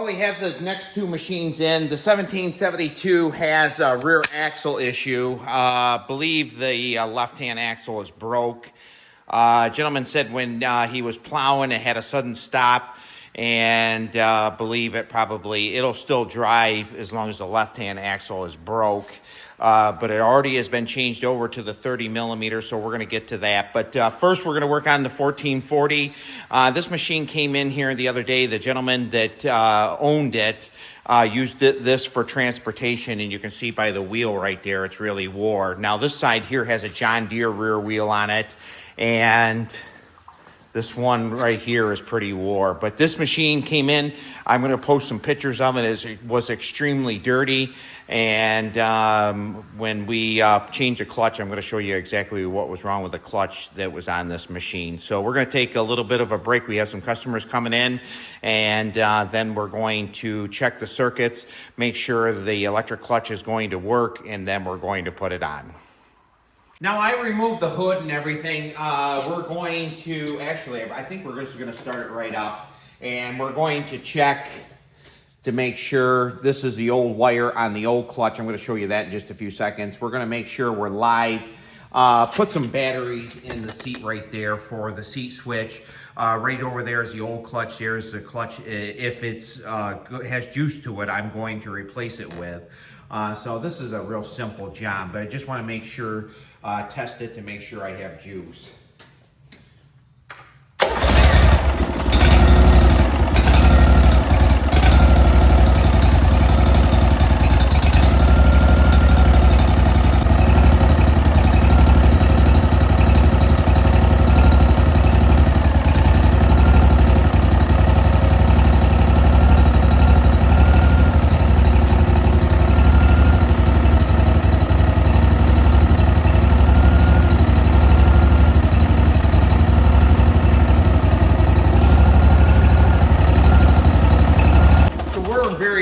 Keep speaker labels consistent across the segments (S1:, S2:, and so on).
S1: Well, we have the next two machines in. The 1772 has a rear axle issue. Believe the left-hand axle is broke. Gentleman said when he was plowing, it had a sudden stop, and believe it'll still drive as long as the left-hand axle is broke. But it already has been changed over to the 30 millimeter, so we're going to get to that. But first, we're going to work on the 1440. This machine came in here the other day. The gentleman that owned it used this for transportation, and you can see by the wheel right there, it's really wore. Now, this side here has a John Deere rear wheel on it, and this one right here is pretty wore. But this machine came in. I'm going to post some pictures of it. It was extremely dirty. And when we change the clutch, I'm going to show you exactly what was wrong with the clutch that was on this machine. So we're going to take a little bit of a break. We have some customers coming in, and then we're going to check the circuits, make sure the electric clutch is going to work, and then we're going to put it on. Now, I removed the hood and everything. We're going to, actually, I think we're just going to start it right up. And we're going to check to make sure this is the old wire on the old clutch. I'm going to show you that in just a few seconds. We're going to make sure we're live. Put some batteries in the seat right there for the seat switch. Right over there is the old clutch. There's the clutch. If it's has juice to it, I'm going to replace it with. So this is a real simple job, but I just want to make sure, test it to make sure I have juice.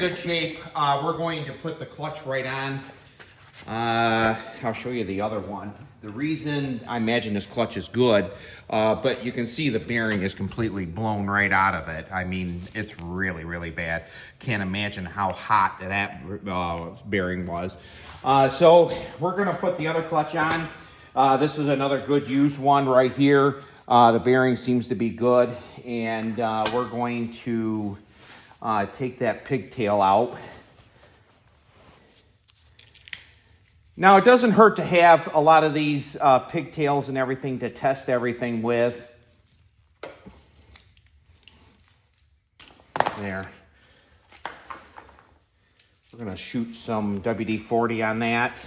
S1: Good shape. We're going to put the clutch right on. I'll show you the other one. The reason I imagine this clutch is good, but you can see the bearing is completely blown right out of it. I mean, it's really, really bad. Can't imagine how hot that bearing was. So we're going to put the other clutch on. This is another good used one right here. The bearing seems to be good, and we're going to take that pigtail out. Now, it doesn't hurt to have a lot of these pigtails and everything to test everything with. There. We're going to shoot some WD-40 on that.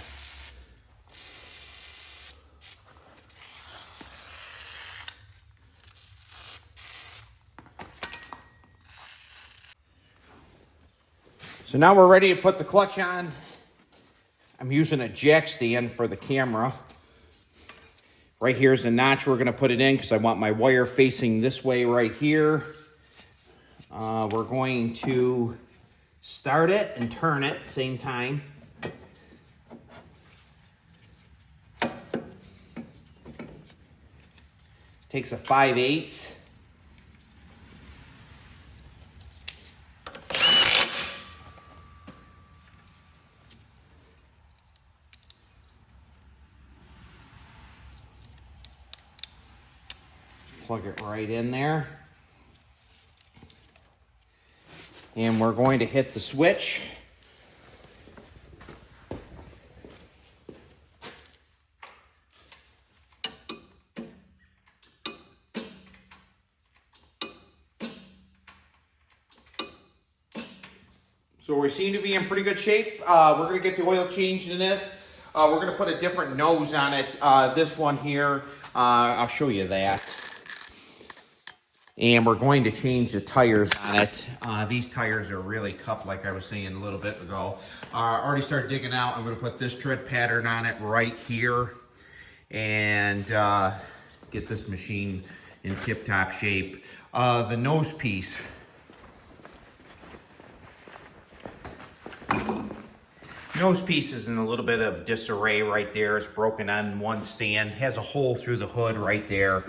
S1: So now we're ready to put the clutch on. I'm using a jack stand for the camera. Right here's the notch we're going to put it in because I want my wire facing this way right here. We're going to start it and turn it at the same time. Takes a 5/8. Plug it right in there. And we're going to hit the switch. So we seem to be in pretty good shape. We're going to get the oil changed in this. We're going to put a different nose on it. This one here, I'll show you that. And we're going to change the tires on it. These tires are really cupped, like I was saying a little bit ago. Already started digging out. I'm going to put this tread pattern on it right here and get this machine in tip-top shape. The nose piece. Nose piece is in a little bit of disarray right there. It's broken on one stand. Has a hole through the hood right there.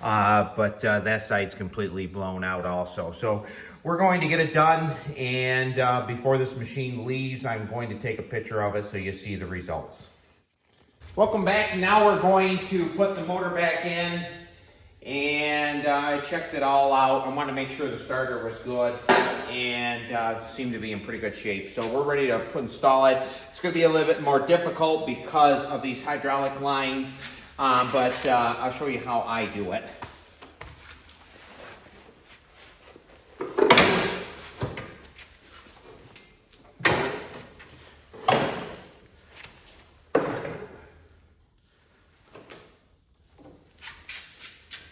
S1: but that side's completely blown out also. So we're going to get it done, and before this machine leaves, I'm going to take a picture of it so you see the results. Welcome back. Now we're going to put the motor back in, and I checked it all out. I wanted to make sure the starter was good, and seemed to be in pretty good shape. So we're ready to install it. It's going to be a little bit more difficult because of these hydraulic lines, but I'll show you how I do it.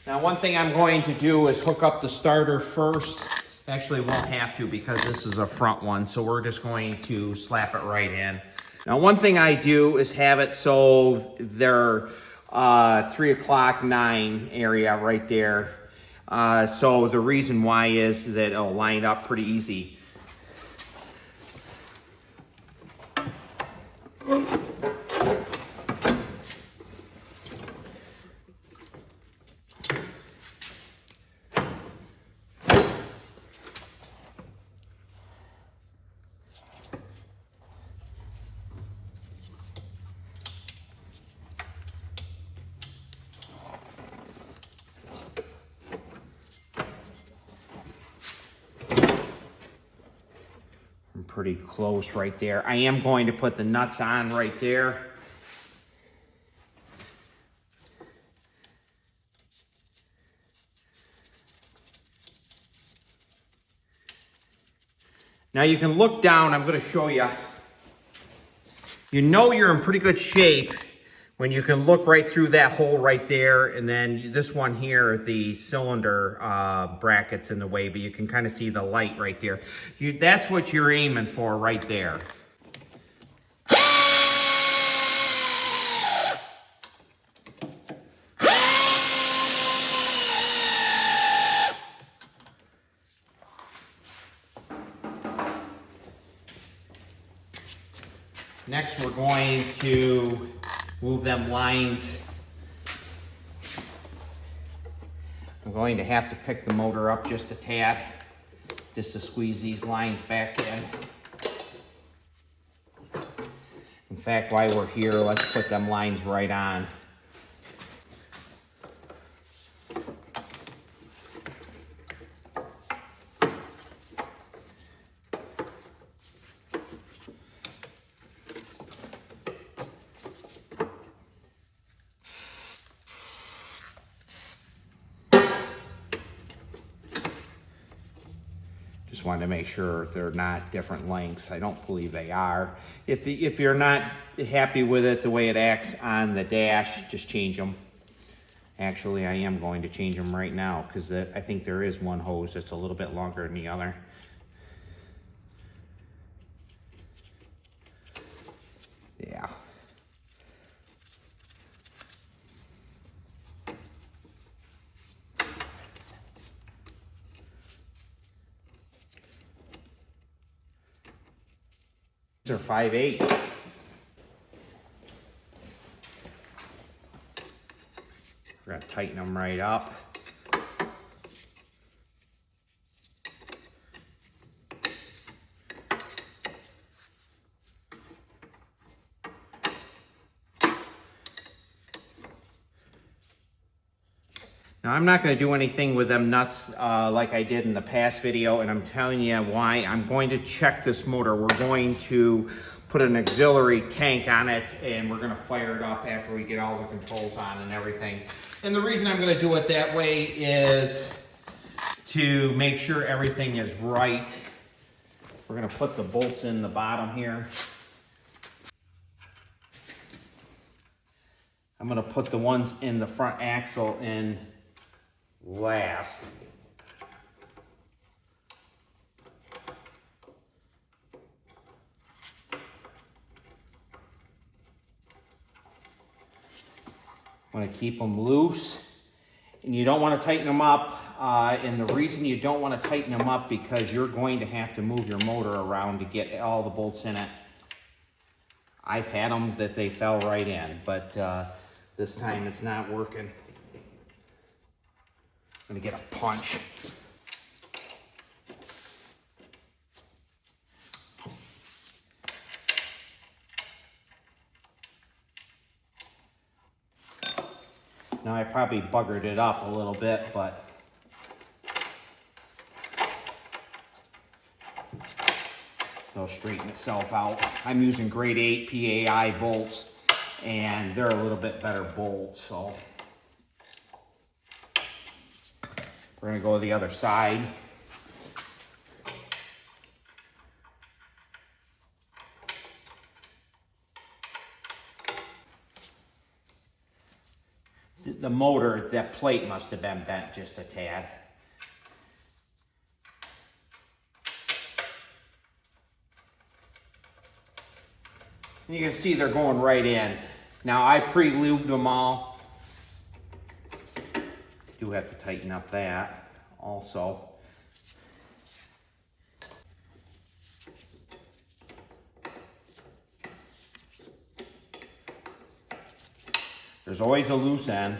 S1: Now, one thing I'm going to do is hook up the starter first. Actually, won't have to because this is a front one, so we're just going to slap it right in. Now, one thing I do is have it so they're 3 o'clock, 9 area right there. So the reason why is that it'll line up pretty easy. Pretty close right there. I am going to put the nuts on right there. Now you can look down. I'm going to show you. You know you're in pretty good shape when you can look right through that hole right there, and then this one here, the cylinder bracket's in the way, but you can kind of see the light right there. That's what you're aiming for right there. Next, we're going to move them lines. I'm going to have to pick the motor up just a tad, just to squeeze these lines back in. In fact, while we're here, let's put them lines right on. Just wanted to make sure they're not different lengths. I don't believe they are. If you're not happy with it, the way it acts on the dash, just change them. Actually, I am going to change them right now because I think there is one hose that's a little bit longer than the other. Yeah. These are 5/8. We're gonna tighten them right up. Now, I'm not going to do anything with them nuts like I did in the past video, and I'm telling you why. I'm going to check this motor. We're going to put an auxiliary tank on it, and we're going to fire it up after we get all the controls on and everything. And the reason I'm going to do it that way is to make sure everything is right. We're going to put the bolts in the bottom here. I'm going to put the ones in the front axle in last. Want to keep them loose, and you don't want to tighten them up. And the reason you don't want to tighten them up because you're going to have to move your motor around to get all the bolts in it. I've had them that they fell right in, but this time it's not working. gonna get a punch. Now I probably buggered it up a little bit, but it'll straighten itself out. I'm using grade 8 PAI bolts, and they're a little bit better bolts, so we're gonna go to the other side. The motor, that plate must have been bent just a tad. And you can see they're going right in. Now I pre-lubed them all. Do have to tighten up that also. There's always a loose end.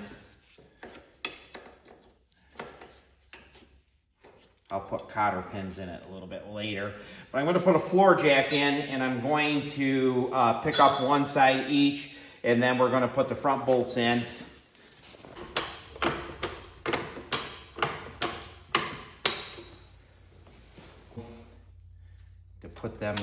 S1: I'll put cotter pins in it a little bit later. But I'm going to put a floor jack in, and I'm going to pick up one side each, and then we're going to put the front bolts in. To put them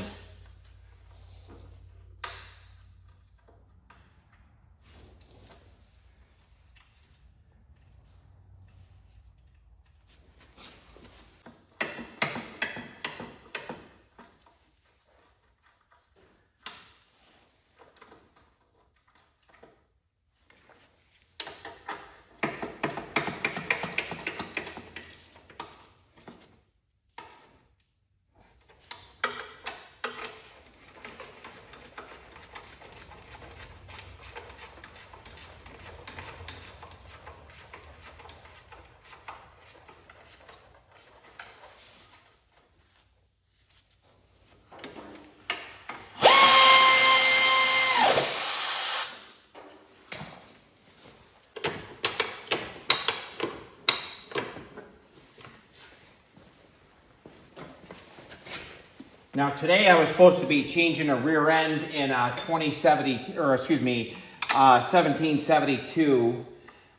S1: Now today I was supposed to be changing a rear end in a 1772,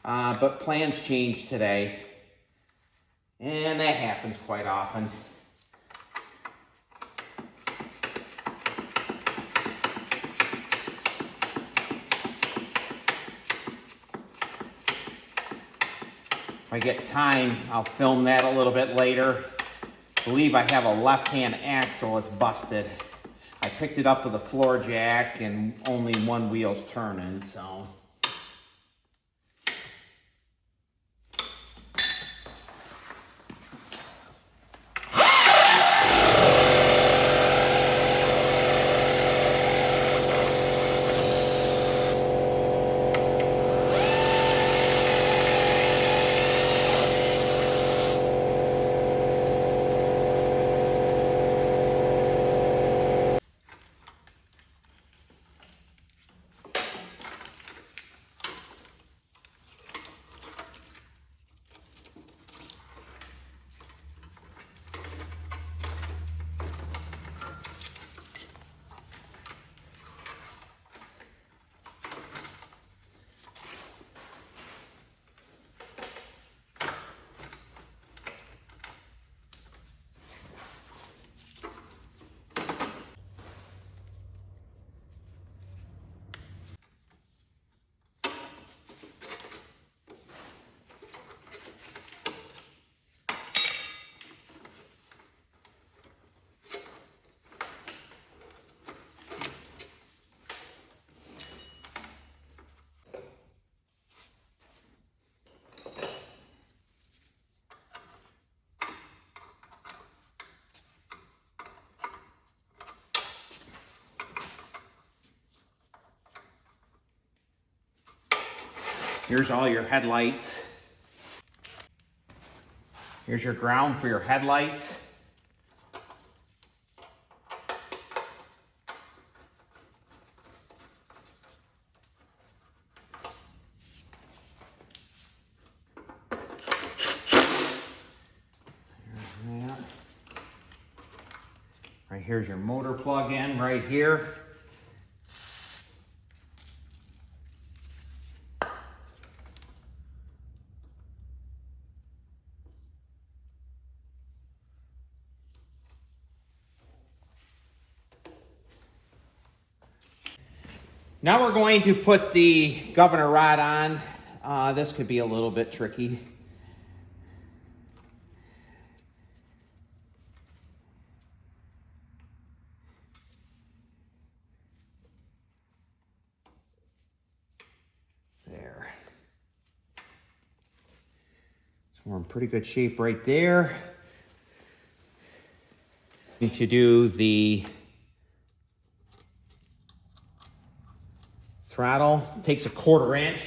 S1: but plans changed today, and that happens quite often. If I get time, I'll film that a little bit later. I believe I have a left-hand axle, it's busted. I picked it up with a floor jack and only one wheel's turning, so. Here's all your headlights. Here's your ground for your headlights. Here's your motor plug in right here. Now we're going to put the governor rod on. This could be a little bit tricky. There. So we're in pretty good shape right there. To do the throttle, takes a 1/4 inch.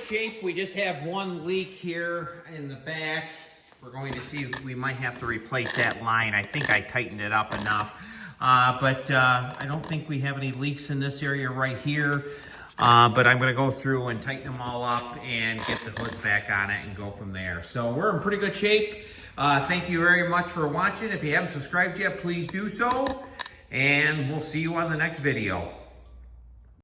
S1: Shape. We just have one leak here in the back. We're going to see if we might have to replace that line. I think I tightened it up enough, but I don't think we have any leaks in this area right here. But I'm going to go through and tighten them all up and get the hoods back on it and go from there. So we're in pretty good shape. Thank you very much for watching. If you haven't subscribed yet, please do so. And we'll see you on the next video.